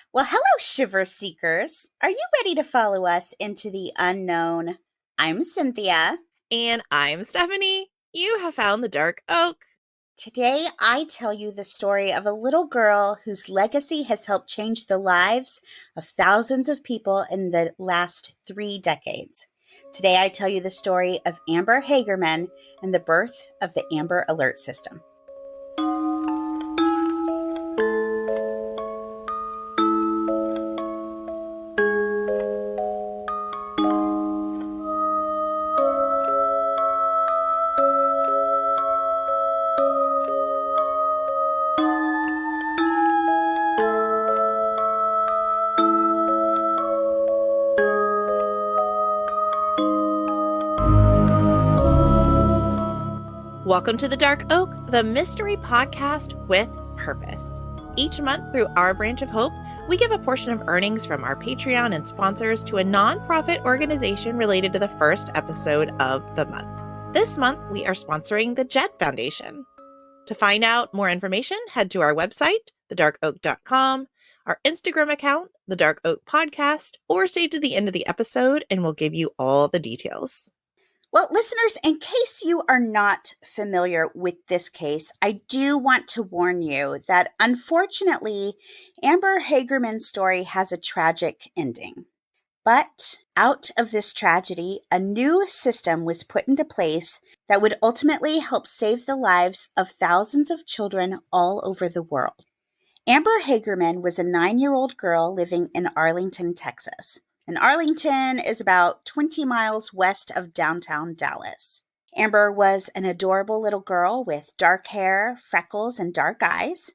Well, hello, Shiver Seekers. Are you ready to follow us into the unknown? I'm Cynthia. And I'm Stephanie. You have found the Dark Oak. Today, I tell you the story of a little girl whose legacy has helped change the lives of thousands of people in the last 3 decades. Today, I tell you the story of Amber Hagerman and the birth of the Amber Alert System. Welcome to the Dark Oak, the mystery podcast with purpose. Each month, through our branch of hope, we give a portion of earnings from our Patreon and sponsors to a nonprofit organization related to the first episode of the month. This month, we are sponsoring the Jet Foundation. To find out more information, head to our website, thedarkoak.com, our Instagram account, The Dark Oak Podcast, or stay to the end of the episode and we'll give you all the details. Well, listeners, in case you are not familiar with this case, I do want to warn you that unfortunately, Amber Hagerman's story has a tragic ending. But out of this tragedy, a new system was put into place that would ultimately help save the lives of thousands of children all over the world. Amber Hagerman was a 9-year-old girl living in Arlington, Texas. And Arlington is about 20 miles west of downtown Dallas. Amber was an adorable little girl with dark hair, freckles, and dark eyes.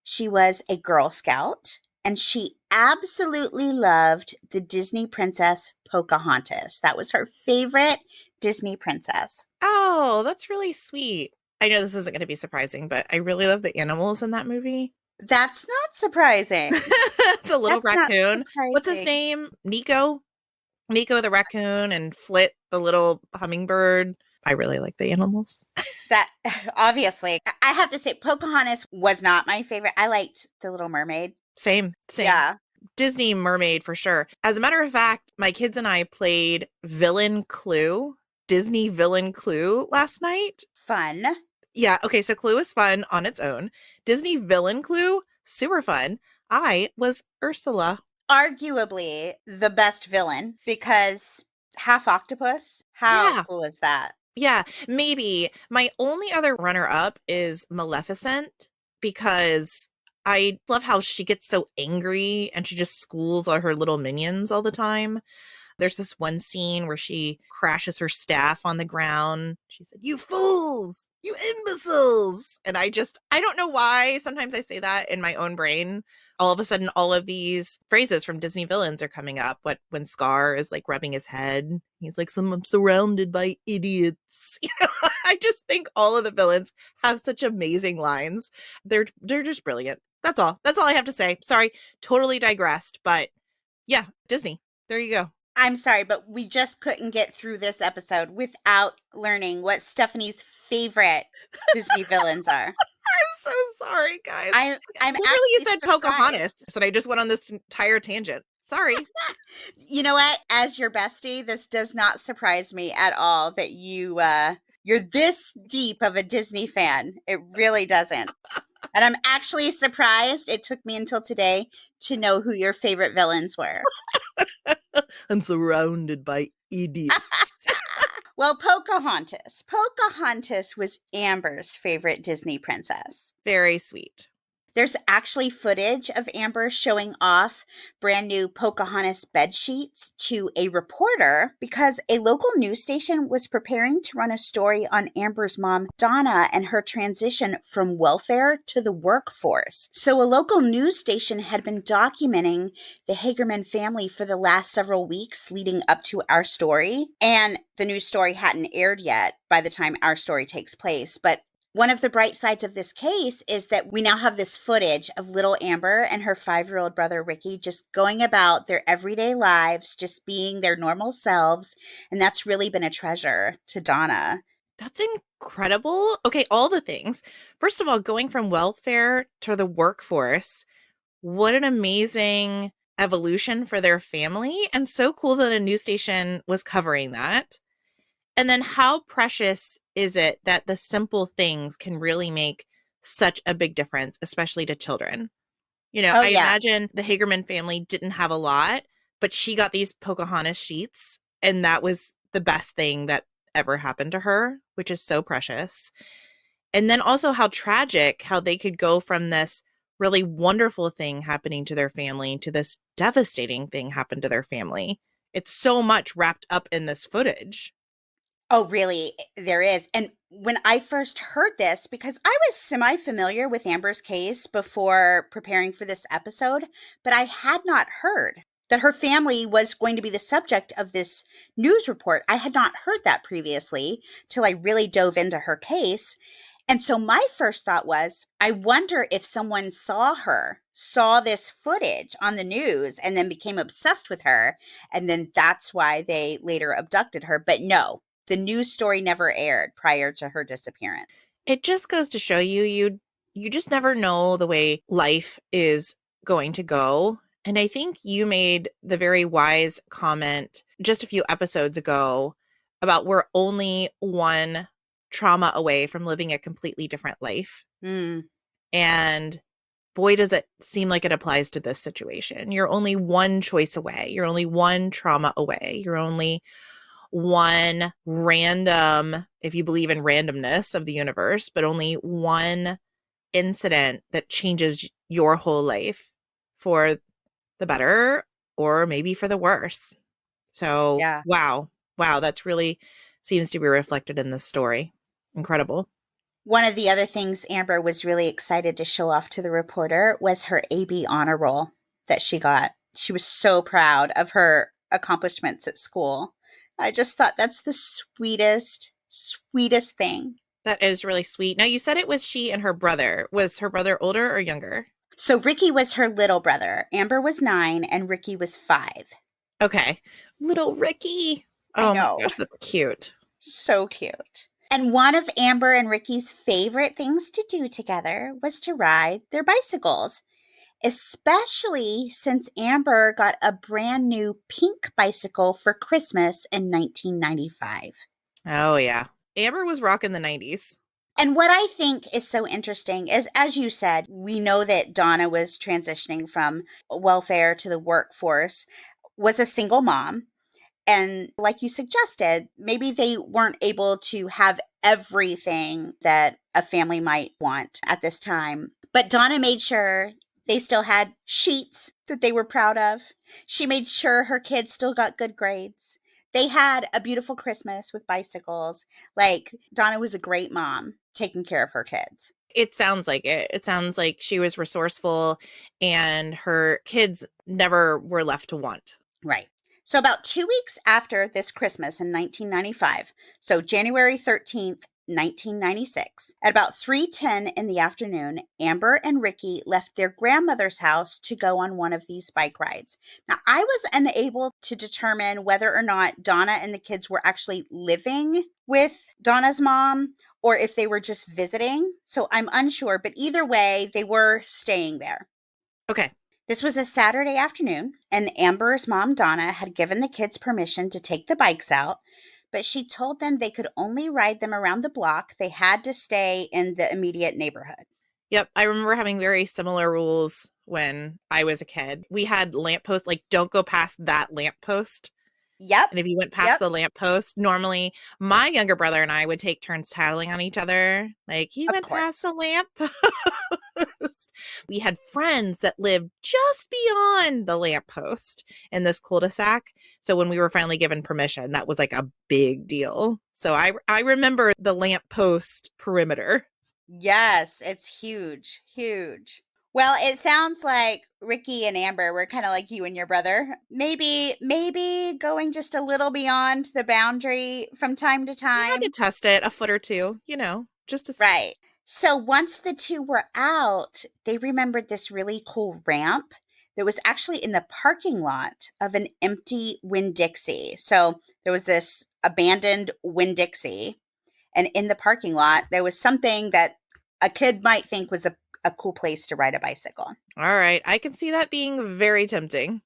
She was a Girl Scout, and she absolutely loved the Disney princess Pocahontas. That was her favorite Disney princess. Oh, that's really sweet. I know this isn't going to be surprising, but I really love the animals in that movie. That's not surprising. The little That's not raccoon. What's his surprising. name? Nico? Nico the raccoon and Flit the little hummingbird. I really like the animals. That obviously, I have to say, Pocahontas was not my favorite. I liked The Little Mermaid. Same. Yeah. Disney mermaid for sure. As a matter of fact, my kids and I played Villain Clue, Disney Villain Clue last night. Fun. Yeah, okay, so Clue is fun on its own. Disney Villain Clue, super fun. I was Ursula. Arguably the best villain because half octopus. How Yeah. cool is that? Yeah, maybe. My only other runner-up is Maleficent because I love how she gets so angry and she just schools all her little minions all the time. There's this one scene where she crashes her staff on the ground. She said, "You fools! You imbeciles!" And I don't know why. Sometimes I say that in my own brain. All of a sudden, all of these phrases from Disney villains are coming up. When Scar is like rubbing his head, he's like, "I'm surrounded by idiots." I just think all of the villains have such amazing lines. They're just brilliant. That's all. That's all I have to say. Sorry, totally digressed. But yeah, Disney. There you go. I'm sorry, but we just couldn't get through this episode without learning what Stephanie's favorite Disney villains are. I'm so sorry, guys. I'm Literally, you said surprised. Pocahontas, so I just went on this entire tangent. Sorry. You know what? As your bestie, this does not surprise me at all that you're this deep of a Disney fan. It really doesn't. And I'm actually surprised it took me until today to know who your favorite villains were. I'm surrounded by idiots. Well, Pocahontas. Pocahontas was Amber's favorite Disney princess. Very sweet. There's actually footage of Amber showing off brand new Pocahontas bed sheets to a reporter because a local news station was preparing to run a story on Amber's mom, Donna, and her transition from welfare to the workforce. So a local news station had been documenting the Hagerman family for the last several weeks leading up to our story. And the news story hadn't aired yet by the time our story takes place. But one of the bright sides of this case is that we now have this footage of little Amber and her 5-year-old brother Ricky just going about their everyday lives, just being their normal selves. And that's really been a treasure to Donna. That's incredible. Okay, all the things. First of all, going from welfare to the workforce. What an amazing evolution for their family. And so cool that a news station was covering that. And then how precious is it that the simple things can really make such a big difference, especially to children? Oh, I yeah. imagine the Hagerman family didn't have a lot, but she got these Pocahontas sheets, and that was the best thing that ever happened to her, which is so precious. And then also how tragic how they could go from this really wonderful thing happening to their family to this devastating thing happen to their family. It's so much wrapped up in this footage. Oh, really? There is. And when I first heard this, because I was semi familiar with Amber's case before preparing for this episode, but I had not heard that her family was going to be the subject of this news report. I had not heard that previously till I really dove into her case. And so my first thought was, I wonder if someone saw this footage on the news and then became obsessed with her. And then that's why they later abducted her. But no, the news story never aired prior to her disappearance. It just goes to show you just never know the way life is going to go. And I think you made the very wise comment just a few episodes ago about we're only one trauma away from living a completely different life. Mm, And boy, does it seem like it applies to this situation. You're only one choice away. You're only one trauma away. You're only one random, if you believe in randomness of the universe, but only one incident that changes your whole life for the better or maybe for the worse. So, yeah. wow. Wow, that's really seems to be reflected in this story. Incredible. One of the other things Amber was really excited to show off to the reporter was her AB honor roll that she got. She was so proud of her accomplishments at school. I just thought that's the sweetest thing. That is really sweet. Now, you said it was she and her brother. Was her brother older or younger? So Ricky was her little brother. Amber was 9 and Ricky was 5. Okay. Little Ricky. I Oh my know. gosh, that's cute. So cute. And one of Amber and Ricky's favorite things to do together was to ride their bicycles, especially since Amber got a brand new pink bicycle for Christmas in 1995. Oh, yeah. Amber was rocking the 90s. And what I think is so interesting is, as you said, we know that Donna was transitioning from welfare to the workforce, was a single mom. And like you suggested, maybe they weren't able to have everything that a family might want at this time. But Donna made sure they still had sheets that they were proud of. She made sure her kids still got good grades. They had a beautiful Christmas with bicycles. Like, Donna was a great mom taking care of her kids. It sounds like it. It sounds like she was resourceful and her kids never were left to want. Right. So, about 2 weeks after this Christmas in 1995, so January 13th, 1996, at about 3:10 in the afternoon, Amber and Ricky left their grandmother's house to go on one of these bike rides. Now, I was unable to determine whether or not Donna and the kids were actually living with Donna's mom or if they were just visiting. So, I'm unsure, but either way, they were staying there. Okay. This was a Saturday afternoon, and Amber's mom, Donna, had given the kids permission to take the bikes out, but she told them they could only ride them around the block. They had to stay in the immediate neighborhood. Yep. I remember having very similar rules when I was a kid. We had lampposts, like, don't go past that lamppost. Yep, And if you went past yep, the lamppost, normally my younger brother and I would take turns tattling on each other. Like, he of went past course. the lamppost. We had friends that lived just beyond the lamppost in this cul-de-sac. So when we were finally given permission, that was like a big deal. So I remember the lamppost perimeter. Yes, it's huge, huge. Well, it sounds like Ricky and Amber were kind of like you and your brother. Maybe going just a little beyond the boundary from time to You had to time. test it a foot or two, just to see. Right. So once the two were out, they remembered this really cool ramp that was actually in the parking lot of an empty Winn Dixie. So there was this abandoned Winn Dixie, and in the parking lot, there was something that a kid might think was a cool place to ride a bicycle. All right. I can see that being very tempting.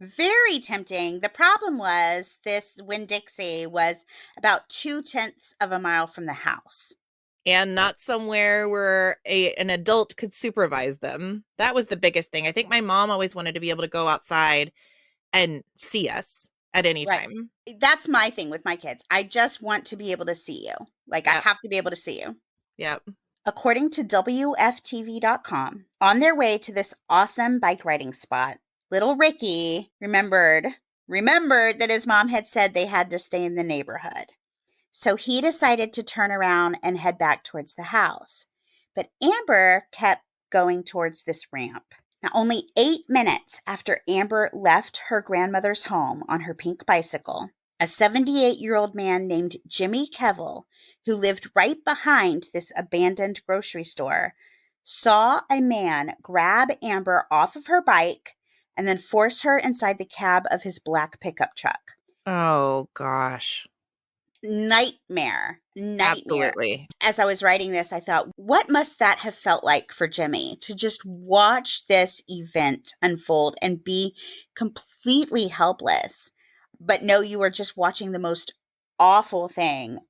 Very tempting. The problem was this Winn-Dixie was about 2/10 of a mile from the house. And not somewhere where an adult could supervise them. That was the biggest thing. I think my mom always wanted to be able to go outside and see us at any Right. time. That's my thing with my kids. I just want to be able to see you. Like, I Yep. have to be able to see you. Yep. According to WFTV.com, on their way to this awesome bike riding spot, little Ricky remembered that his mom had said they had to stay in the neighborhood. So he decided to turn around and head back towards the house. But Amber kept going towards this ramp. Now, only 8 minutes after Amber left her grandmother's home on her pink bicycle, a 78-year-old man named Jimmy Kevill, who lived right behind this abandoned grocery store, saw a man grab Amber off of her bike and then force her inside the cab of his black pickup truck. Oh, gosh. Nightmare. Absolutely. As I was writing this, I thought, what must that have felt like for Jimmy to just watch this event unfold and be completely helpless, but know you were just watching the most awful thing.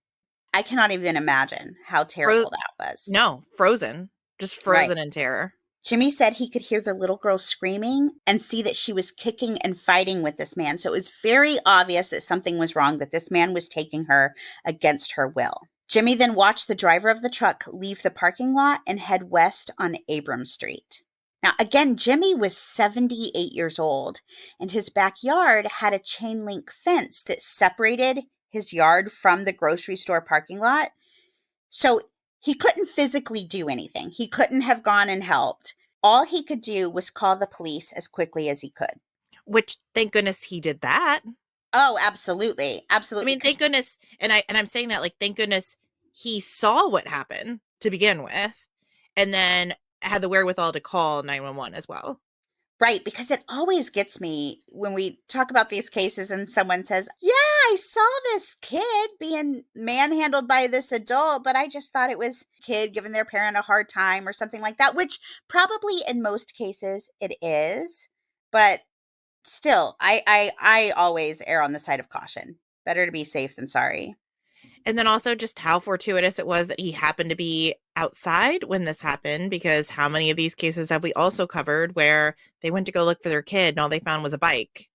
I cannot even imagine how terrible that was. No, frozen. Just frozen in terror. Jimmy said he could hear the little girl screaming and see that she was kicking and fighting with this man. So it was very obvious that something was wrong, that this man was taking her against her will. Jimmy then watched the driver of the truck leave the parking lot and head west on Abram Street. Now, again, Jimmy was 78 years old, and his backyard had a chain link fence that separated his yard from the grocery store parking lot. So he couldn't physically do anything. He couldn't have gone and helped. All he could do was call the police as quickly as he could. Which, thank goodness he did that. Oh, absolutely. Absolutely. I mean, thank goodness, and I'm saying that, like, thank goodness he saw what happened to begin with, and then had the wherewithal to call 911 as well. Right, because it always gets me when we talk about these cases and someone says, yeah, I saw this kid being manhandled by this adult, but I just thought it was a kid giving their parent a hard time or something like that, which probably in most cases it is. But still, I always err on the side of caution. Better to be safe than sorry. And then also just how fortuitous it was that he happened to be outside when this happened, because how many of these cases have we also covered where they went to go look for their kid and all they found was a bike,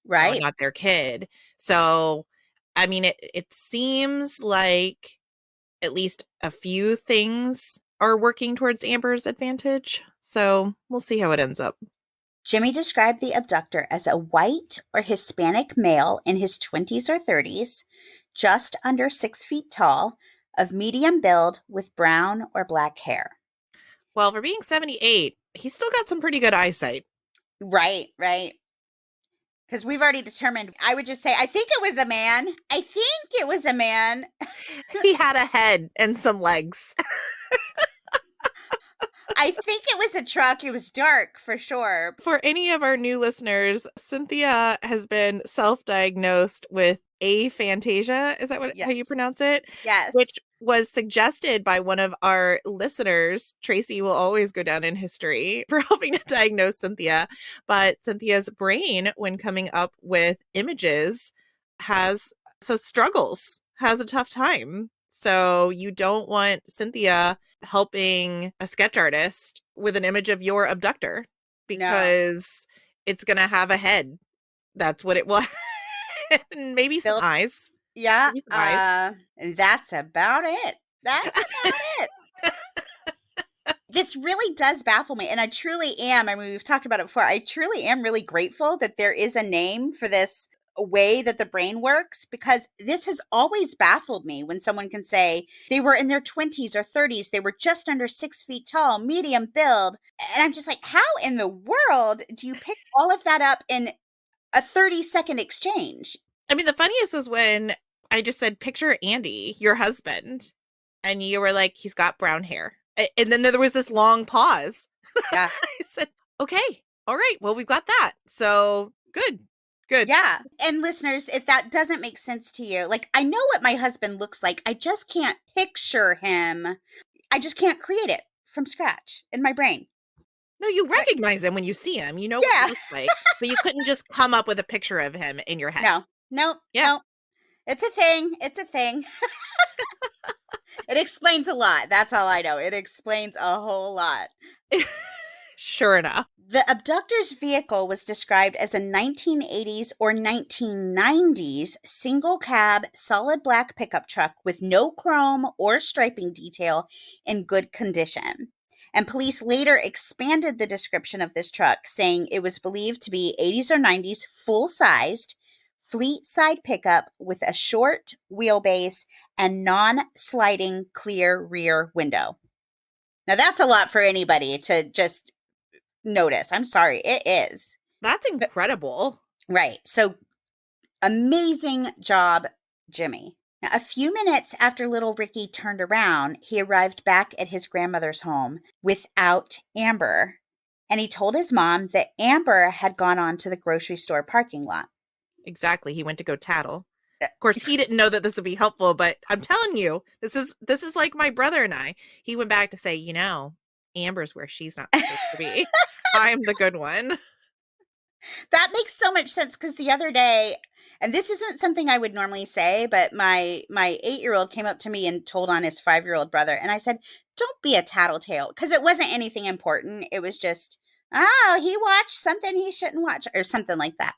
Right? not their kid. So, I mean, it seems like at least a few things are working towards Amber's advantage. So we'll see how it ends up. Jimmy described the abductor as a white or Hispanic male in his 20s or 30s, just under 6 feet tall, of medium build with brown or black hair. Well, for being 78, he's still got some pretty good eyesight. Right. Because we've already determined, I would just say, I think it was a man. He had a head and some legs. I think it was a truck. It was dark for sure. For any of our new listeners, Cynthia has been self-diagnosed with aphantasia. Is that how you pronounce it? Yes. Which was suggested by one of our listeners. Tracy will always go down in history for helping to diagnose Cynthia. But Cynthia's brain, when coming up with images, has a tough time. So you don't want Cynthia helping a sketch artist with an image of your abductor, because it's going to have a head. That's what it will. And maybe some eyes. Yeah. And that's about it. This really does baffle me. And I truly am. I mean, we've talked about it before. I truly am really grateful that there is a name for this way that the brain works, because this has always baffled me when someone can say they were in their 20s or 30s, they were just under 6 feet tall, medium build. And I'm just like, how in the world do you pick all of that up in a 30-second exchange? I mean, the funniest was when I just said, picture Andy, your husband, and you were like, he's got brown hair. And then there was this long pause. Yeah. I said, okay, all right, well, we've got that. So good. Yeah. And listeners, if that doesn't make sense to you, like, I know what my husband looks like. I just can't picture him. I just can't create it from scratch in my brain. No, you I, recognize him when you see him. You know what he yeah. looks like, but you couldn't just come up with a picture of him in your head. No, no, Yeah. no. It's a thing. It's a thing. It explains a lot. That's all I know. It explains a whole lot. Sure enough. The abductor's vehicle was described as a 1980s or 1990s single cab, solid black pickup truck with no chrome or striping detail in good condition. And police later expanded the description of this truck, saying it was believed to be 80s or 90s full sized, fleet side pickup with a short wheelbase and non sliding clear rear window. Now, that's a lot for anybody to just notice. I'm sorry, it is. That's incredible. Right. So amazing job, Jimmy. Now, a few minutes after little Ricky turned around, he arrived back at his grandmother's home without Amber. And he told his mom that Amber had gone on to the grocery store parking lot. Exactly. He went to go tattle. Of course, he didn't know that this would be helpful, but I'm telling you, this is like my brother and I. He went back to say, Amber's where she's not supposed to be. I'm the good one. That makes so much sense because the other day, and this isn't something I would normally say, but my 8-year-old came up to me and told on his 5-year-old brother, and I said, "Don't be a tattletale," because it wasn't anything important. It was just, oh, he watched something he shouldn't watch, or something like that.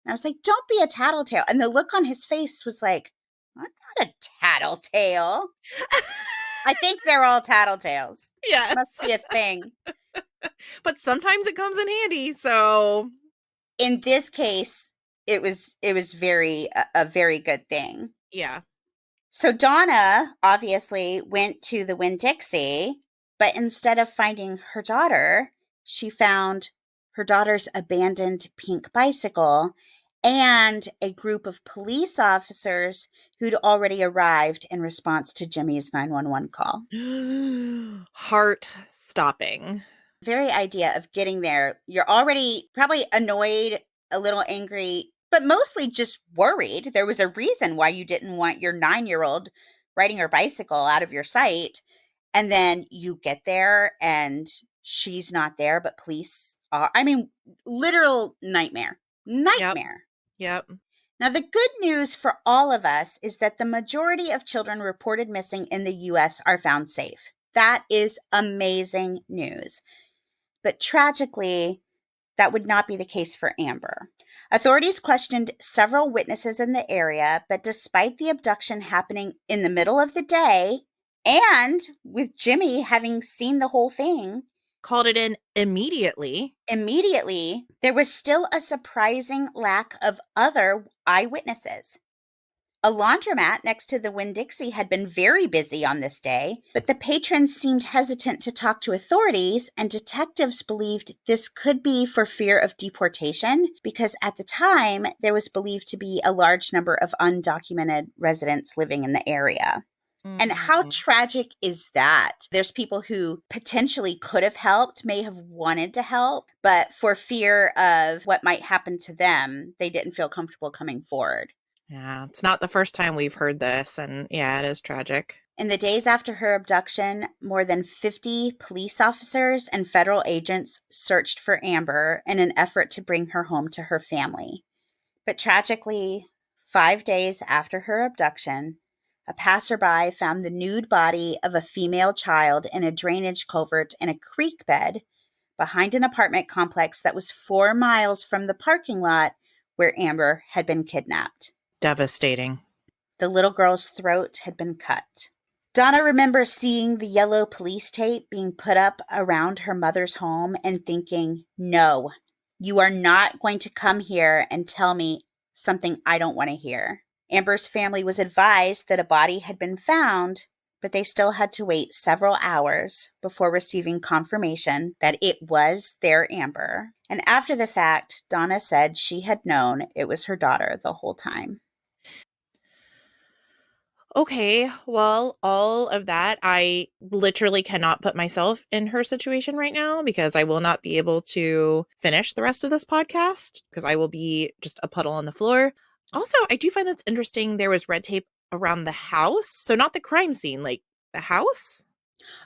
And I was like, "Don't be a tattletale," and the look on his face was like, "I'm not a tattletale." I think they're all tattletales. Yes. Must be a thing. But sometimes it comes in handy, so In this case, it was very a very good thing. yeah. So Donna obviously went to the Winn-Dixie, but instead of finding her daughter, she found her daughter's abandoned pink bicycle and a group of police officers who'd already arrived in response to Jimmy's 911 call. Heart stopping. Very idea of getting there, you're already probably annoyed, a little angry, but mostly just worried. There was a reason why you didn't want your 9-year-old riding her bicycle out of your sight. And then you get there and she's not there, but police are. I mean, literal nightmare. Nightmare. Yep. Now, the good news for all of us is that the majority of children reported missing in the U.S. are found safe. That is amazing news. But tragically, that would not be the case for Amber. Authorities questioned several witnesses in the area, but despite the abduction happening in the middle of the day, and with Jimmy having seen the whole thing, Called it in immediately, there was still a surprising lack of other eyewitnesses. A laundromat next to the Winn-Dixie had been very busy on this day, but the patrons seemed hesitant to talk to authorities, and detectives believed this could be for fear of deportation because at the time there was believed to be a large number of undocumented residents living in the area. And how tragic is that? There's people who potentially could have helped, may have wanted to help, but for fear of what might happen to them, they didn't feel comfortable coming forward. Yeah, it's not the first time we've heard this, and yeah, it is tragic. In the days after her abduction, more than 50 police officers and federal agents searched for Amber in an effort to bring her home to her family. But tragically, 5 days after her abduction, a passerby found the nude body of a female child in a drainage culvert in a creek bed behind an apartment complex that was 4 miles from the parking lot where Amber had been kidnapped. Devastating. The little girl's throat had been cut. Donna remembers seeing the yellow police tape being put up around her mother's home and thinking, no, you are not going to come here and tell me something I don't want to hear. Amber's family was advised that a body had been found, but they still had to wait several hours before receiving confirmation that it was their Amber. And after the fact, Donna said she had known it was her daughter the whole time. Okay, well, all of that, I literally cannot put myself in her situation right now because I will not be able to finish the rest of this podcast because I will be just a puddle on the floor. Also, I do find that's interesting. There was red tape around the house. So not the crime scene, like the house.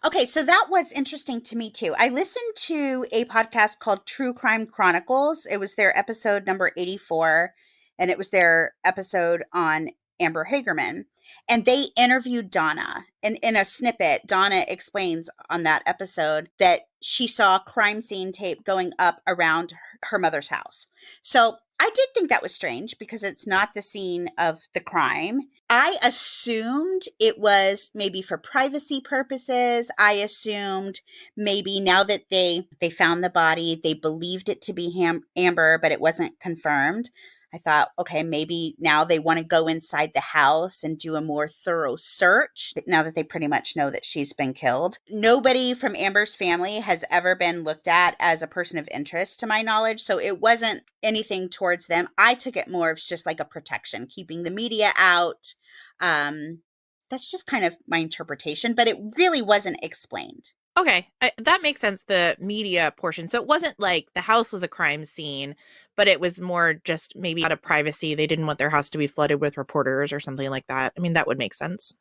Okay, so that was interesting to me too. I listened to a podcast called True Crime Chronicles. It was their episode number 84, and it was their episode on Amber Hagerman. And they interviewed Donna. And in a snippet, Donna explains on that episode that she saw crime scene tape going up around her mother's house. So I did think that was strange because it's not the scene of the crime. I assumed it was maybe for privacy purposes. I assumed maybe now that they found the body, they believed it to be Amber, but it wasn't confirmed. I thought, okay, maybe now they want to go inside the house and do a more thorough search now that they pretty much know that she's been killed. Nobody from Amber's family has ever been looked at as a person of interest, to my knowledge. So it wasn't anything towards them. I took it more as just like a protection, keeping the media out. That's just kind of my interpretation, but it really wasn't explained. Okay, that makes sense, the media portion. So it wasn't like the house was a crime scene, but it was more just maybe out of privacy. They didn't want their house to be flooded with reporters or something like that. I mean, that would make sense.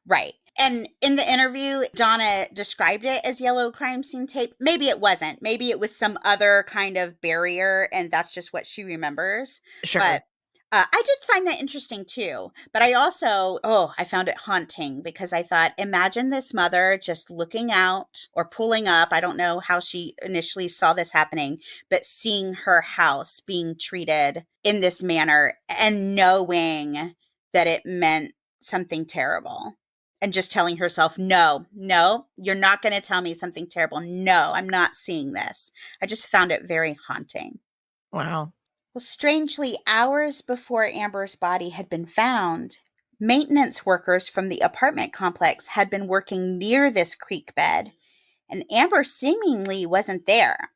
Right. And in the interview, Donna described it as yellow crime scene tape. Maybe it wasn't. Maybe it was some other kind of barrier, and that's just what she remembers. Sure. But I did find that interesting too. But I also, I found it haunting because I thought, imagine this mother just looking out or pulling up. I don't know how she initially saw this happening, but seeing her house being treated in this manner and knowing that it meant something terrible and just telling herself, no, no, you're not going to tell me something terrible. No, I'm not seeing this. I just found it very haunting. Wow. Well, strangely, hours before Amber's body had been found, maintenance workers from the apartment complex had been working near this creek bed, and Amber seemingly wasn't there.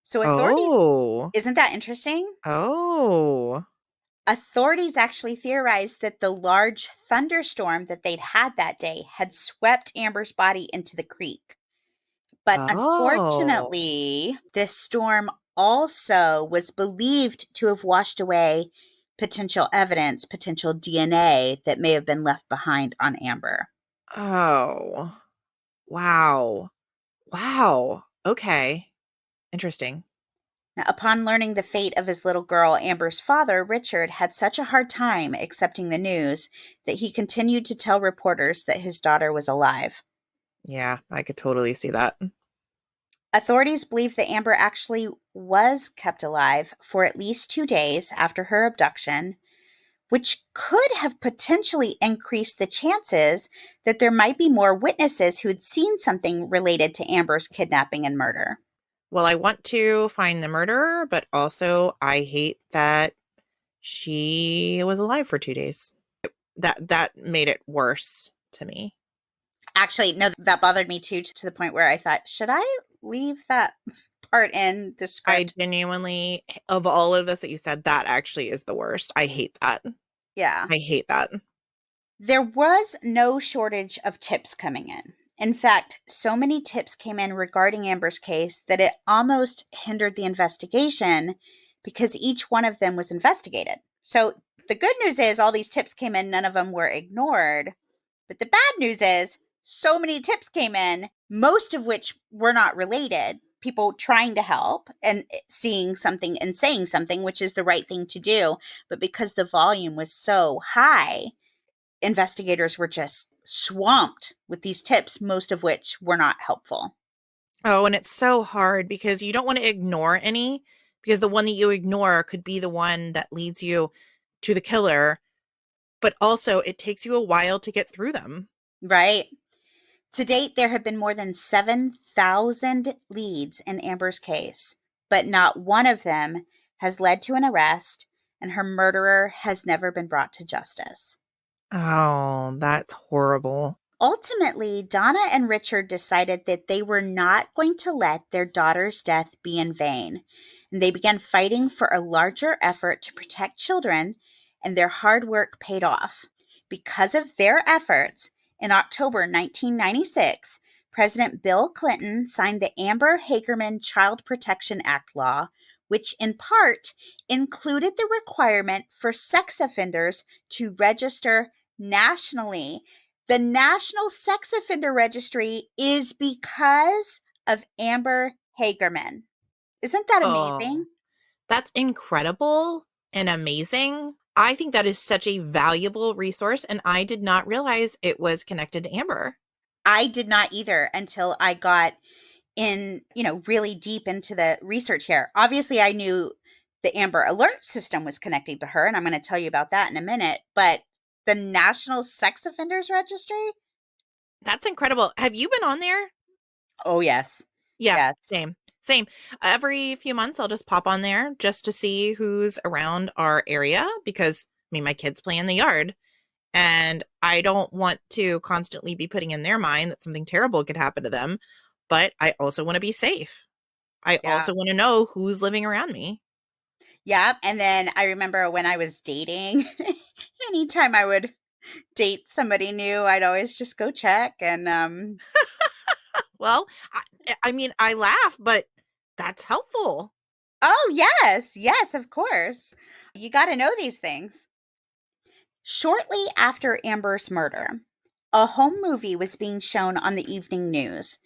So authorities, Oh. isn't that interesting? Oh. Authorities actually theorized that the large thunderstorm that they'd had that day had swept Amber's body into the creek. But Oh. unfortunately, this storm also was believed to have washed away potential evidence, potential DNA that may have been left behind on Amber. Oh. Wow. Wow. Okay. Interesting. Now, upon learning the fate of his little girl, Amber's father, Richard, had such a hard time accepting the news that he continued to tell reporters that his daughter was alive. Yeah, I could totally see that. Authorities believe that Amber actually was kept alive for at least 2 days after her abduction, which could have potentially increased the chances that there might be more witnesses who had seen something related to Amber's kidnapping and murder. Well, I want to find the murderer, but also I hate that she was alive for 2 days. That made it worse to me. Actually, no, that bothered me too, to the point where I thought, should I leave that part in the I script? genuinely, of all of this that you said, that actually is the worst. I hate that. Yeah. I hate that. There was no shortage of tips coming in. In fact, so many tips came in regarding Amber's case that it almost hindered the investigation because each one of them was investigated. So the good news is all these tips came in, none of them were ignored. But the bad news is so many tips came in, most of which were not related. People trying to help and seeing something and saying something, which is the right thing to do. But because the volume was so high, investigators were just swamped with these tips, most of which were not helpful. Oh, and it's so hard because you don't want to ignore any, because the one that you ignore could be the one that leads you to the killer, but also it takes you a while to get through them. Right? To date, there have been more than 7,000 leads in Amber's case, but not one of them has led to an arrest, and her murderer has never been brought to justice. Oh, that's horrible. Ultimately, Donna and Richard decided that they were not going to let their daughter's death be in vain, and they began fighting for a larger effort to protect children, and their hard work paid off. Because of their efforts, in October 1996, President Bill Clinton signed the Amber Hagerman Child Protection Act law, which in part included the requirement for sex offenders to register nationally The National Sex Offender Registry is because of Amber Hagerman. Isn't that Oh, amazing? that's incredible and amazing. I think that is such a valuable resource, and I did not realize it was connected to Amber. I did not either until I got in, really deep into the research here. Obviously, I knew the Amber Alert system was connected to her, and I'm going to tell you about that in a minute. But the National Sex Offenders Registry? That's incredible. Have you been on there? Oh, yes. Yeah, Yes. same. Same. Every few months, I'll just pop on there just to see who's around our area because, I mean, my kids play in the yard and I don't want to constantly be putting in their mind that something terrible could happen to them, but I also want to be safe. I Yeah. also want to know who's living around me. Yeah. And then I remember when I was dating, anytime I would date somebody new, I'd always just go check. And Well, I mean, I laugh, but that's helpful. oh, yes. Yes, of course. You got to know these things. Shortly after Amber's murder, a home movie was being shown on the evening news,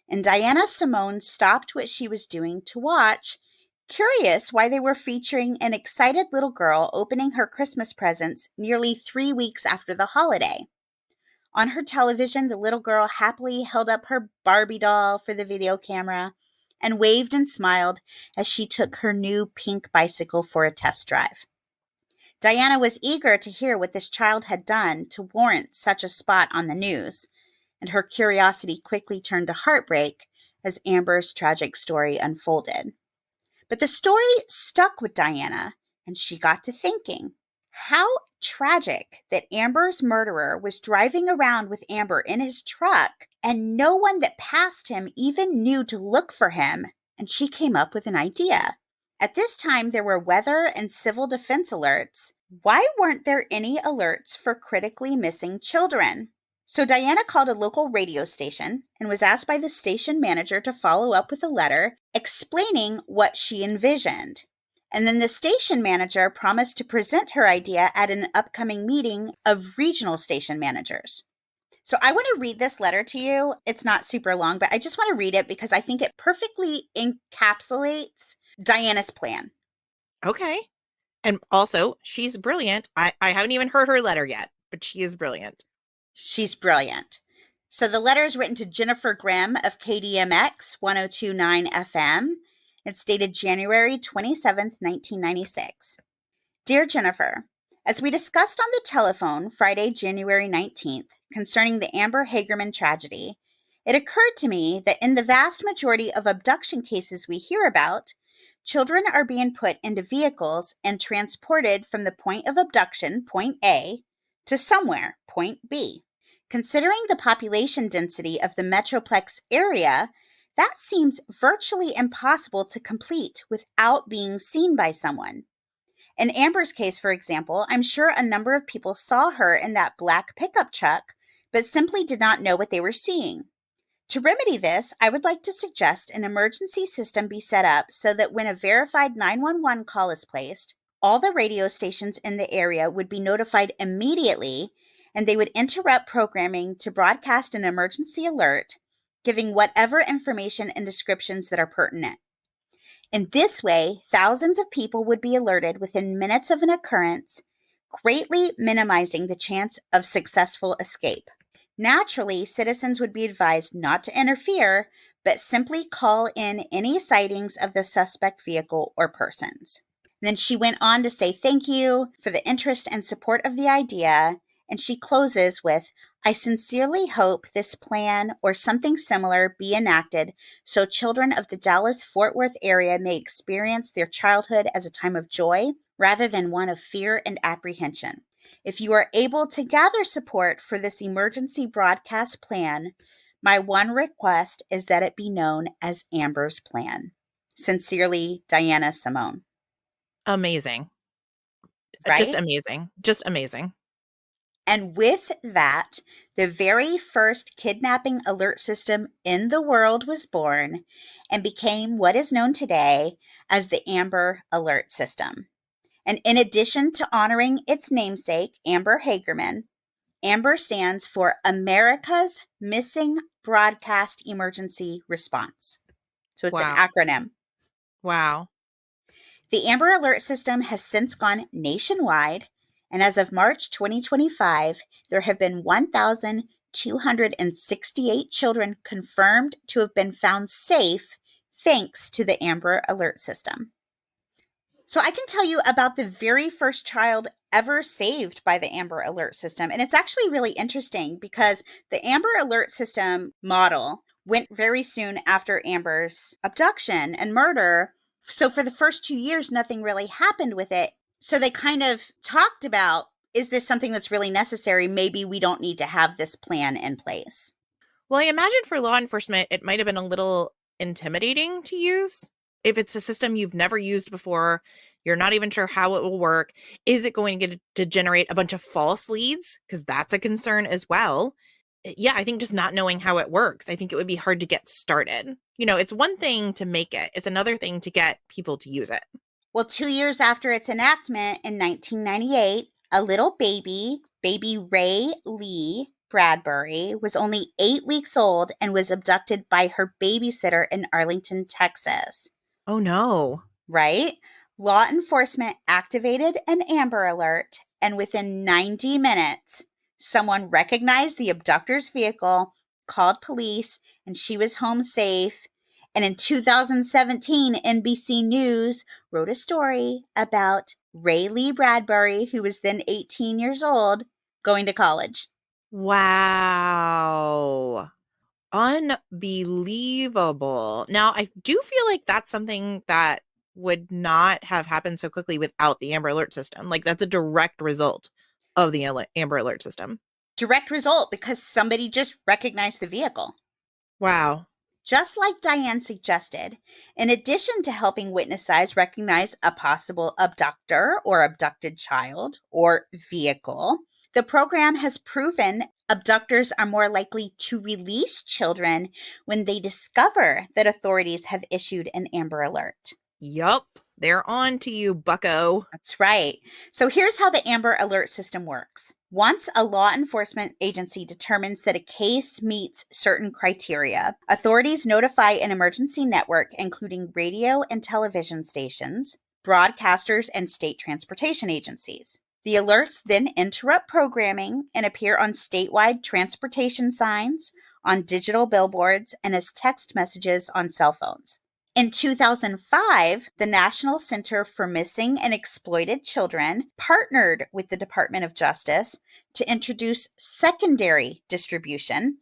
and Diana Simone stopped what she was doing to watch, curious why they were featuring an excited little girl opening her Christmas presents nearly 3 weeks after the holiday. On her television, the little girl happily held up her Barbie doll for the video camera and waved and smiled as she took her new pink bicycle for a test drive. Diana was eager to hear what this child had done to warrant such a spot on the news, and her curiosity quickly turned to heartbreak as Amber's tragic story unfolded. But the story stuck with Diana, and she got to thinking, how tragic that Amber's murderer was driving around with Amber in his truck, and no one that passed him even knew to look for him, and she came up with an idea. At this time, there were weather and civil defense alerts. Why weren't there any alerts for critically missing children? So Diana called a local radio station and was asked by the station manager to follow up with a letter explaining what she envisioned. And then the station manager promised to present her idea at an upcoming meeting of regional station managers. So I want to read this letter to you. It's not super long, but I just want to read it because I think it perfectly encapsulates Diana's plan. Okay. And also, she's brilliant. I haven't even heard her letter yet, but she is brilliant. She's brilliant. So the letter is written to Jennifer Grimm of KDMX 1029 FM. It's dated January 27th, 1996. Dear Jennifer, as we discussed on the telephone Friday, January 19th, concerning the Amber Hagerman tragedy, it occurred to me that in the vast majority of abduction cases we hear about, children are being put into vehicles and transported from the point of abduction, point A, to somewhere, point B. Considering the population density of the Metroplex area, that seems virtually impossible to complete without being seen by someone. In Amber's case, for example, I'm sure a number of people saw her in that black pickup truck, but simply did not know what they were seeing. To remedy this, I would like to suggest an emergency system be set up so that when a verified 911 call is placed, all the radio stations in the area would be notified immediately and they would interrupt programming to broadcast an emergency alert, giving whatever information and descriptions that are pertinent. In this way, thousands of people would be alerted within minutes of an occurrence, greatly minimizing the chance of successful escape. Naturally, citizens would be advised not to interfere, but simply call in any sightings of the suspect vehicle or persons. Then she went on to say thank you for the interest and support of the idea, and she closes with, I sincerely hope this plan or something similar be enacted so children of the Dallas-Fort Worth area may experience their childhood as a time of joy rather than one of fear and apprehension. If you are able to gather support for this emergency broadcast plan, my one request is that it be known as Amber's Plan. Sincerely, Diana Simone. Amazing. Just Right? amazing. Just amazing. And with that, the very first kidnapping alert system in the world was born and became what is known today as the Amber Alert System. And in addition to honoring its namesake, Amber Hagerman, AMBER stands for America's Missing Broadcast Emergency Response. So it's an Wow. acronym. Wow. The Amber Alert system has since gone nationwide, and as of March 2025, there have been 1,268 children confirmed to have been found safe thanks to the Amber Alert system. So I can tell you about the very first child ever saved by the Amber Alert system. And it's actually really interesting because the Amber Alert system model went very soon after Amber's abduction and murder. So for the first 2 years, nothing really happened with it. So they kind of talked about, is this something that's really necessary? Maybe we don't need to have this plan in place. Well, I imagine for law enforcement, it might have been a little intimidating to use. If it's a system you've never used before, you're not even sure how it will work. Is it going to generate a bunch of false leads? Because that's a concern as well. Yeah, I think just not knowing how it works, I think it would be hard to get started. It's one thing to make it, it's another thing to get people to use it. Well, 2 years after its enactment in 1998, a little baby Ray Lee Bradbury, was only 8 weeks old and was abducted by her babysitter in Arlington, Texas. Oh no. Right? Law enforcement activated an Amber Alert, and within 90 minutes, someone recognized the abductor's vehicle, called police, and she was home safe. And in 2017, NBC News wrote a story about Ray Lee Bradbury, who was then 18 years old, going to college. Wow. Unbelievable. Now, I do feel like that's something that would not have happened so quickly without the Amber Alert system. Like, that's a direct result of the Amber Alert system. Direct result because somebody just recognized the vehicle. Wow. Just like Diane suggested, in addition to helping witnesses recognize a possible abductor or abducted child or vehicle, the program has proven abductors are more likely to release children when they discover that authorities have issued an Amber Alert. Yup. They're on to you, bucko. That's right. So here's how the Amber Alert system works. Once a law enforcement agency determines that a case meets certain criteria, authorities notify an emergency network, including radio and television stations, broadcasters, and state transportation agencies. The alerts then interrupt programming and appear on statewide transportation signs, on digital billboards, and as text messages on cell phones. In 2005, the National Center for Missing and Exploited Children partnered with the Department of Justice to introduce secondary distribution,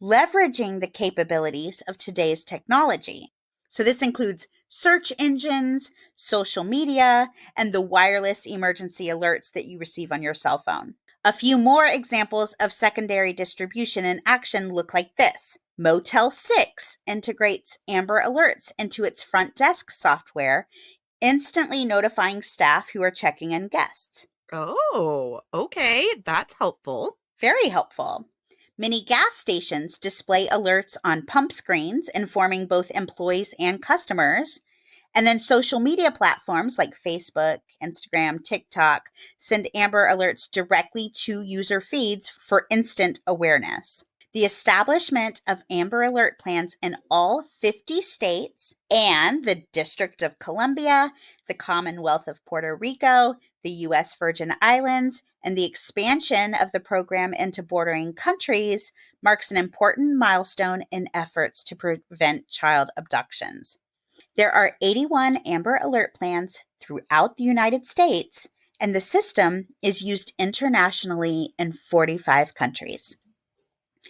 leveraging the capabilities of today's technology. So this includes search engines, social media, and the wireless emergency alerts that you receive on your cell phone. A few more examples of secondary distribution in action look like this. Motel 6 integrates Amber Alerts into its front desk software, instantly notifying staff who are checking in guests. Oh, okay. That's helpful. Very helpful. Many gas stations display alerts on pump screens, informing both employees and customers. And then social media platforms like Facebook, Instagram, TikTok send Amber Alerts directly to user feeds for instant awareness. The establishment of Amber Alert plans in all 50 states and the District of Columbia, the Commonwealth of Puerto Rico, the U.S. Virgin Islands, and the expansion of the program into bordering countries marks an important milestone in efforts to prevent child abductions. There are 81 Amber Alert plans throughout the United States, and the system is used internationally in 45 countries.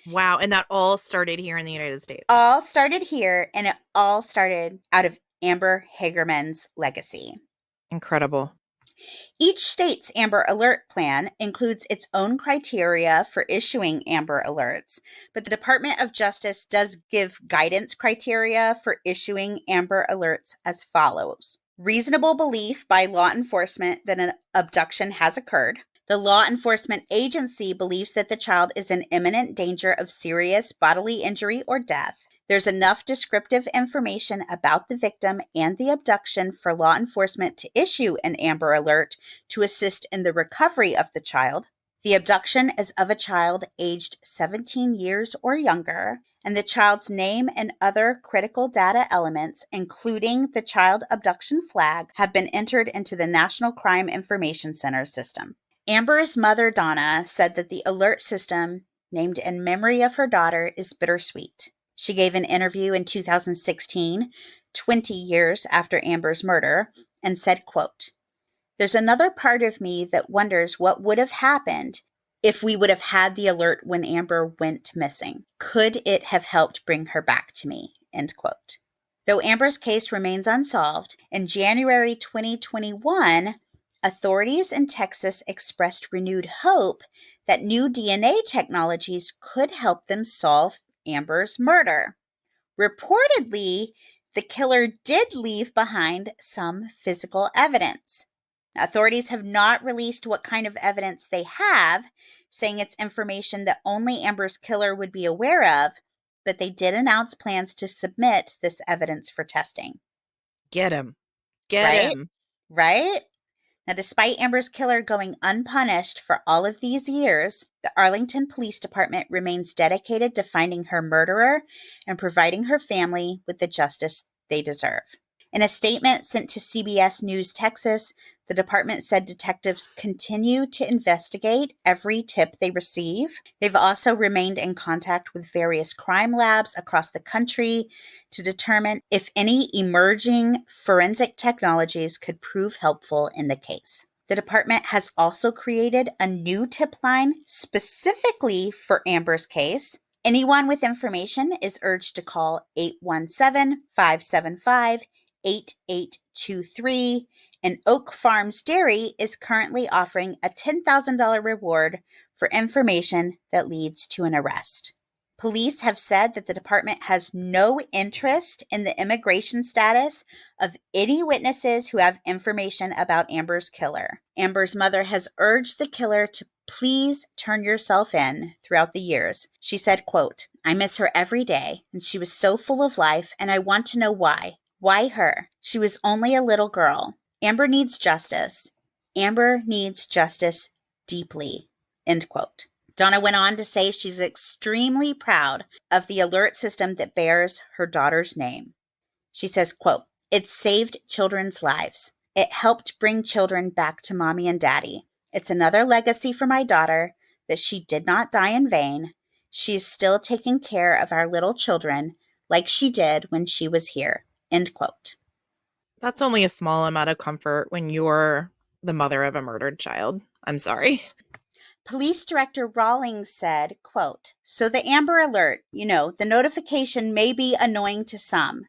Wow. And that all started here in the United States. All started here, and it all started out of Amber Hagerman's legacy. Incredible. Each state's Amber Alert plan includes its own criteria for issuing Amber Alerts, but the Department of Justice does give guidance criteria for issuing Amber Alerts as follows. Reasonable belief by law enforcement that an abduction has occurred. The law enforcement agency believes that the child is in imminent danger of serious bodily injury or death. There's enough descriptive information about the victim and the abduction for law enforcement to issue an Amber Alert to assist in the recovery of the child. The abduction is of a child aged 17 years or younger, and the child's name and other critical data elements, including the child abduction flag, have been entered into the National Crime Information Center system. Amber's mother, Donna, said that the alert system, named in memory of her daughter, is bittersweet. She gave an interview in 2016, 20 years after Amber's murder, and said, quote, "There's another part of me that wonders what would have happened if we would have had the alert when Amber went missing. Could it have helped bring her back to me?" End quote. Though Amber's case remains unsolved, in January 2021, authorities in Texas expressed renewed hope that new DNA technologies could help them solve Amber's murder. Reportedly, the killer did leave behind some physical evidence. Authorities have not released what kind of evidence they have, saying it's information that only Amber's killer would be aware of, but they did announce plans to submit this evidence for testing. Get him. Get Right? him. Right? Now, despite Amber's killer going unpunished for all of these years, the Arlington Police Department remains dedicated to finding her murderer and providing her family with the justice they deserve. In a statement sent to CBS News Texas, the department said detectives continue to investigate every tip they receive. They've also remained in contact with various crime labs across the country to determine if any emerging forensic technologies could prove helpful in the case. The department has also created a new tip line specifically for Amber's case. Anyone with information is urged to call 817-575-8823, and Oak Farms Dairy is currently offering a $10,000 reward for information that leads to an arrest. Police have said that the department has no interest in the immigration status of any witnesses who have information about Amber's killer. Amber's mother has urged the killer to please turn yourself in throughout the years. She said, quote, "I miss her every day, and she was so full of life, and I want to know why. Why her? She was only a little girl. Amber needs justice. Amber needs justice deeply." End quote. Donna went on to say she's extremely proud of the alert system that bears her daughter's name. She says, quote, "It saved children's lives. It helped bring children back to mommy and daddy. It's another legacy for my daughter that she did not die in vain. She is still taking care of our little children like she did when she was here." End quote. That's only a small amount of comfort when you're the mother of a murdered child. I'm sorry. Police Director Rawlings said, quote, "So the Amber Alert, the notification may be annoying to some,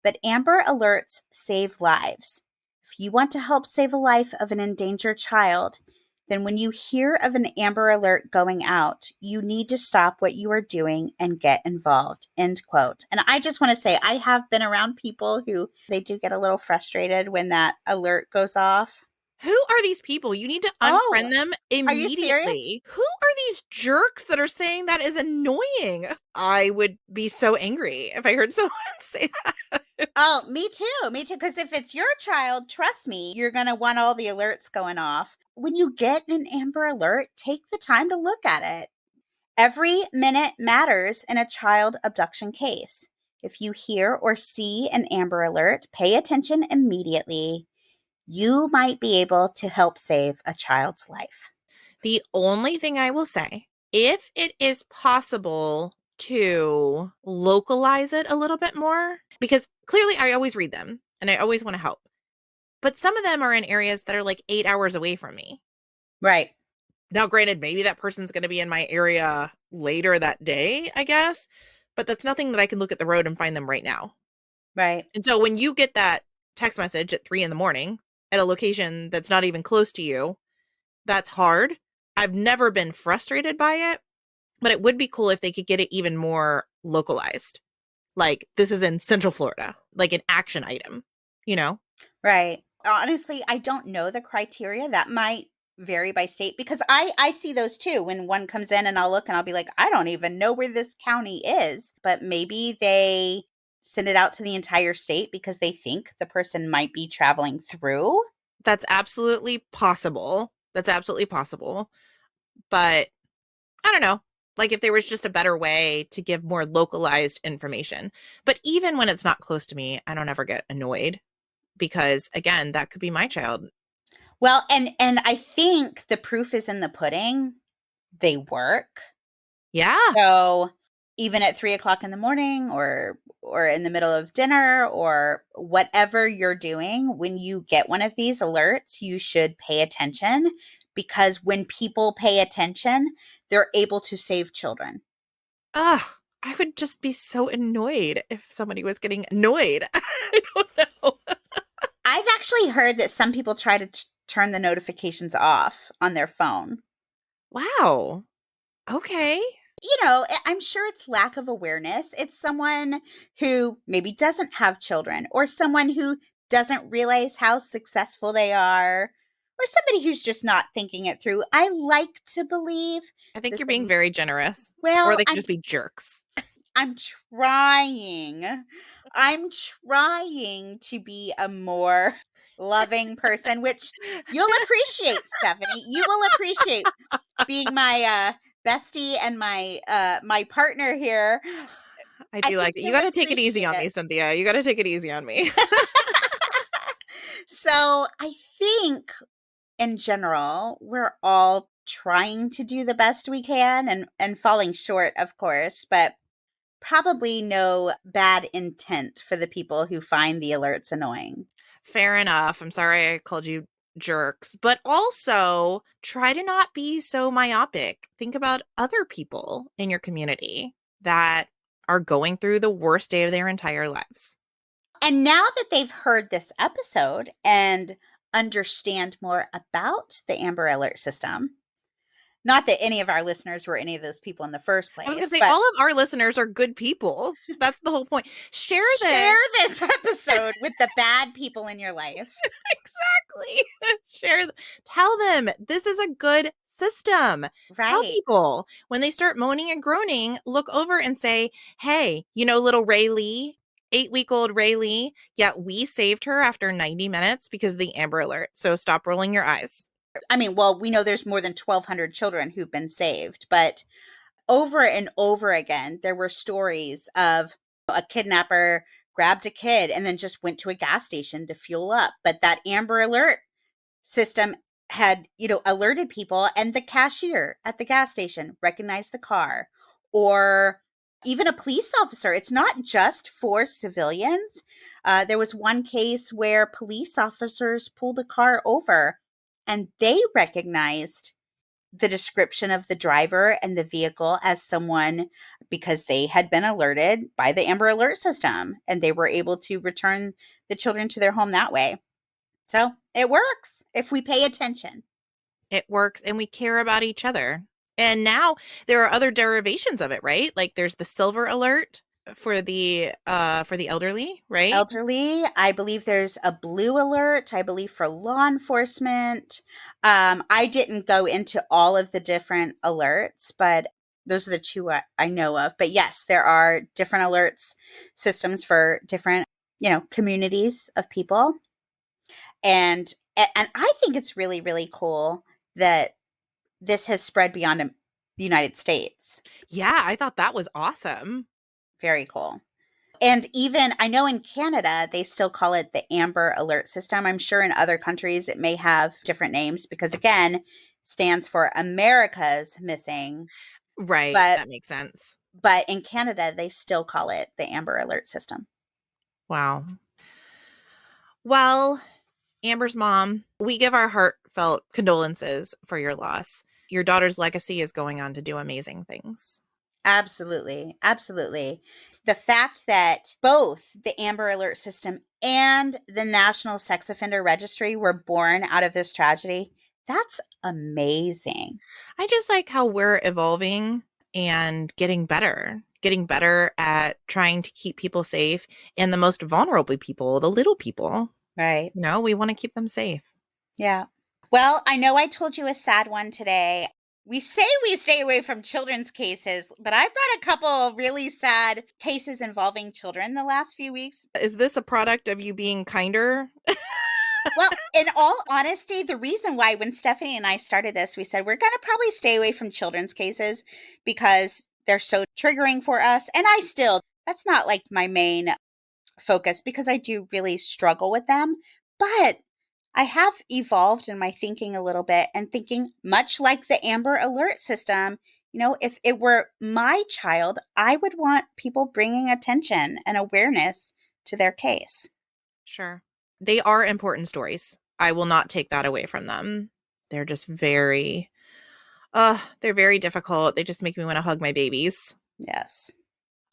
but Amber Alerts save lives. If you want to help save a life of an endangered child, then when you hear of an Amber Alert going out, you need to stop what you are doing and get involved." End quote. And I just want to say, I have been around people who they do get a little frustrated when that alert goes off. Who are these people? You need to Oh, unfriend them are you serious? immediately. Who are these jerks that are saying that is annoying? I would be so angry if I heard someone say that. Oh, me too. Me too. Because if it's your child, trust me, you're going to want all the alerts going off. When you get an Amber Alert, take the time to look at it. Every minute matters in a child abduction case. If you hear or see an Amber Alert, pay attention immediately. You might be able to help save a child's life. The only thing I will say, if it is possible to localize it a little bit more, because clearly I always read them and I always want to help, but some of them are in areas that are like 8 hours away from me. Right. Now, granted, maybe that person's going to be in my area later that day, I guess, but that's nothing that I can look at the road and find them right now. Right. And so when you get that text message at 3 a.m. at a location that's not even close to you, that's hard. I've never been frustrated by it, but it would be cool if they could get it even more localized. Like, this is in Central Florida, like an action item, you know? Right. Honestly, I don't know the criteria. That might vary by state because I see those too when one comes in and I'll look and I'll be like, I don't even know where this county is. But maybe they send it out to the entire state because they think the person might be traveling through. That's absolutely possible. That's absolutely possible. but I don't know. Like if there was just a better way to give more localized information. But even when it's not close to me, I don't ever get annoyed because again, that could be my child. Well, and I think the proof is in the pudding. They work. Yeah. So even at 3 o'clock in the morning or in the middle of dinner or whatever you're doing, when you get one of these alerts, you should pay attention because when people pay attention, they're able to save children. Ugh. I would just be so annoyed if somebody was getting annoyed. I don't know. I've actually heard that some people try to turn the notifications off on their phone. Wow. Okay. I'm sure it's lack of awareness. It's someone who maybe doesn't have children or someone who doesn't realize how successful they are or somebody who's just not thinking it through. I like to believe I think that you're being very generous. Or well, they could I'm just be jerks. I'm trying. I'm trying to be a more loving person, which you'll appreciate, Stephanie. You will appreciate being my bestie and my partner here. I I do think like it. You you'll got to take it easy appreciate on it. me, Cynthia. You got to take it easy on me. So I think in general, we're all trying to do the best we can and falling short, of course, but probably no bad intent for the people who find the alerts annoying. Fair enough. I'm sorry I called you jerks, but also try to not be so myopic. Think about other people in your community that are going through the worst day of their entire lives. And now that they've heard this episode and understand more about the Amber Alert system, not that any of our listeners were any of those people in the first I was going to place, say, but all of our listeners are good people. That's the whole point. Share share this. this episode with the bad people in your life. Exactly. Share, tell them this is a good system. Tell Right. people when they start moaning and groaning, look over and say, hey, little Ray Lee, 8-week-old Ray Lee, yeah, we saved her after 90 minutes because of the Amber Alert. So stop rolling your eyes. I mean, well, we know there's more than 1,200 children who've been saved, but over and over again, there were stories of a kidnapper grabbed a kid and then just went to a gas station to fuel up. But that Amber Alert system had, alerted people, and the cashier at the gas station recognized the car, or even a police officer. It's not just for civilians. There was one case where police officers pulled a car over and they recognized the description of the driver and the vehicle as someone because they had been alerted by the Amber Alert system and they were able to return the children to their home that way. So it works if we pay attention. It works and we care about each other. And now there are other derivations of it, right? Like there's the silver alert for the elderly, right? Elderly, I believe there's a blue alert, I believe for law enforcement. I didn't go into all of the different alerts, but those are the two I know of. But yes, there are different alerts systems for different, communities of people. And I think it's really, really cool that this has spread beyond the United States. Yeah, I thought that was awesome. Very cool. And even I know in Canada, they still call it the Amber Alert System. I'm sure in other countries it may have different names because, again, stands for America's Missing. Right, But that makes sense. but in Canada, they still call it the Amber Alert System. Wow. Well, Amber's mom, we give our heartfelt condolences for your loss. Your daughter's legacy is going on to do amazing things. Absolutely. Absolutely. The fact that both the Amber Alert System and the National Sex Offender Registry were born out of this tragedy, that's amazing. I just like how we're evolving and getting better at trying to keep people safe and the most vulnerable people, the little people. Right. We want to keep them safe. Yeah. Well, I know I told you a sad one today. We say we stay away from children's cases, but I brought a couple really sad cases involving children the last few weeks. Is this a product of you being kinder? Well, in all honesty, the reason why when Stephanie and I started this, we said we're going to probably stay away from children's cases because they're so triggering for us. And that's not like my main focus because I do really struggle with them. But I have evolved in my thinking a little bit and thinking much like the Amber Alert system. If it were my child, I would want people bringing attention and awareness to their case. Sure. They are important stories. I will not take that away from them. They're just they're very difficult. They just make me want to hug my babies. Yes.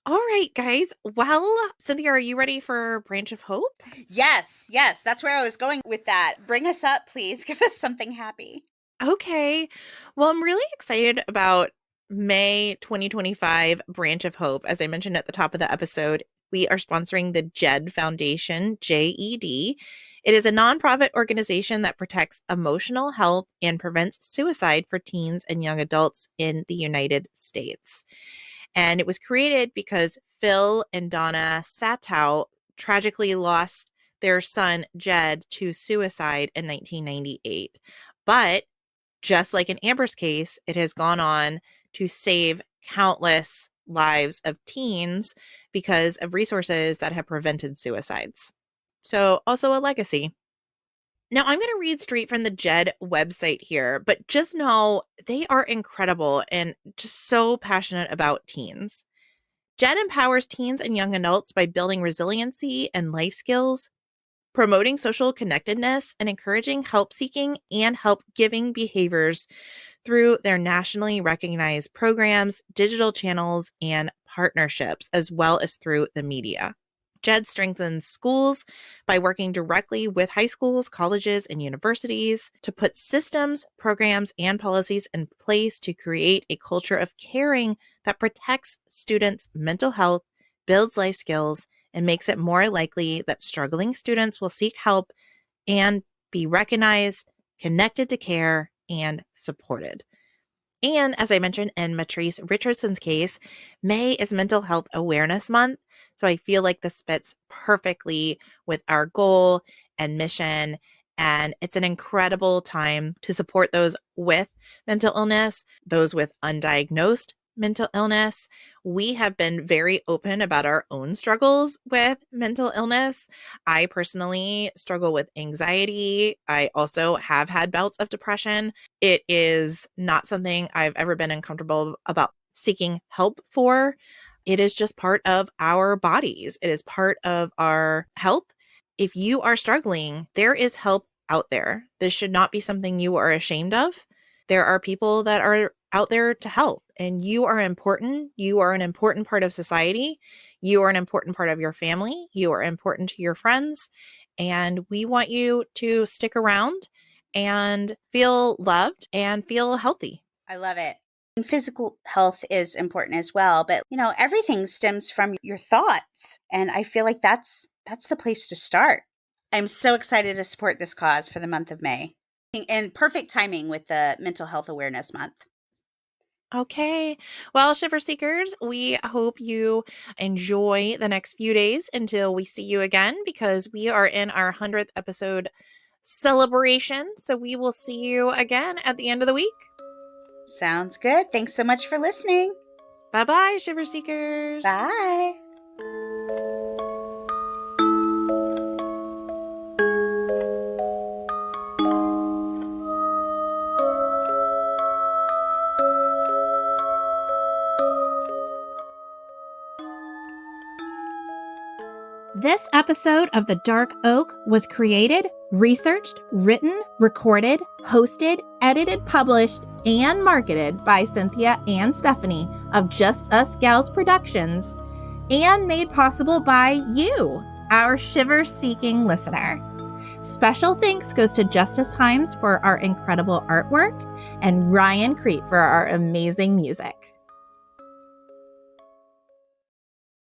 All right, guys. Well, Cynthia, are you ready for Branch of Hope? Yes. That's where I was going with that. Bring us up, please. Give us something happy. Okay. Well, I'm really excited about May 2025 Branch of Hope. As I mentioned at the top of the episode, we are sponsoring the JED Foundation, JED. It is a nonprofit organization that protects emotional health and prevents suicide for teens and young adults in the United States. And it was created because Phil and Donna Satow tragically lost their son, Jed, to suicide in 1998. But just like in Amber's case, it has gone on to save countless lives of teens because of resources that have prevented suicides. So also a legacy. Now, I'm going to read straight from the JED website here, but just know they are incredible and just so passionate about teens. JED empowers teens and young adults by building resiliency and life skills, promoting social connectedness, and encouraging help-seeking and help-giving behaviors through their nationally recognized programs, digital channels, and partnerships, as well as through the media. JED strengthens schools by working directly with high schools, colleges, and universities to put systems, programs, and policies in place to create a culture of caring that protects students' mental health, builds life skills, and makes it more likely that struggling students will seek help and be recognized, connected to care, and supported. And as I mentioned in Matrice Richardson's case, May is Mental Health Awareness Month. So I feel like this fits perfectly with our goal and mission. And it's an incredible time to support those with mental illness, those with undiagnosed mental illness. We have been very open about our own struggles with mental illness. I personally struggle with anxiety. I also have had bouts of depression. It is not something I've ever been uncomfortable about seeking help for. It is just part of our bodies. It is part of our health. If you are struggling, there is help out there. This should not be something you are ashamed of. There are people that are out there to help, and you are important. You are an important part of society. You are an important part of your family. You are important to your friends, and we want you to stick around and feel loved and feel healthy. I love it. And physical health is important as well, but everything stems from your thoughts, and I feel like that's the place to start. I'm so excited to support this cause for the month of May. And perfect timing with the Mental Health Awareness Month. Okay. Well, Shiver Seekers, we hope you enjoy the next few days until we see you again, because we are in our 100th episode celebration. So we will see you again at the end of the week. Sounds good. Thanks so much for listening. Bye-bye, Shiver Seekers. Bye. This episode of The Dark Oak was created, researched, written, recorded, hosted, edited, published, and marketed by Cynthia and Stephanie of Just Us Gals Productions, and made possible by you, our shiver-seeking listener. Special thanks goes to Justice Himes for our incredible artwork and Ryan Crete for our amazing music.